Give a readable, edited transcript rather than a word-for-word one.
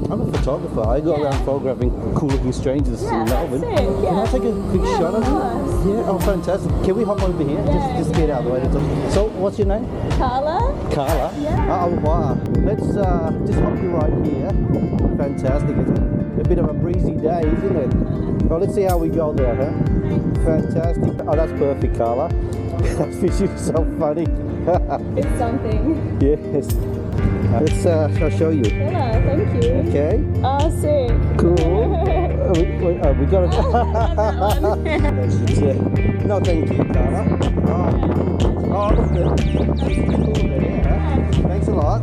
I'm a photographer. I go around photographing cool-looking strangers in Melbourne. Sick, Can I take a quick shot of you? Yeah. Oh, fantastic. Can we hop over here? Just get out of the way. So, what's your name? Carla? Carla? Yeah. Oh, wow. Let's just hop you right here. Fantastic. It's a bit of a breezy day, isn't it? Well, let's see how we go there, huh? Fantastic. Oh, that's perfect, Carla. That fish is so funny. It's something. Yes. Let's I'll show you. Yeah, thank you. Okay. Oh, sick. Cool. We got it. No, thank you, Carla. Oh, look good. Thanks a lot.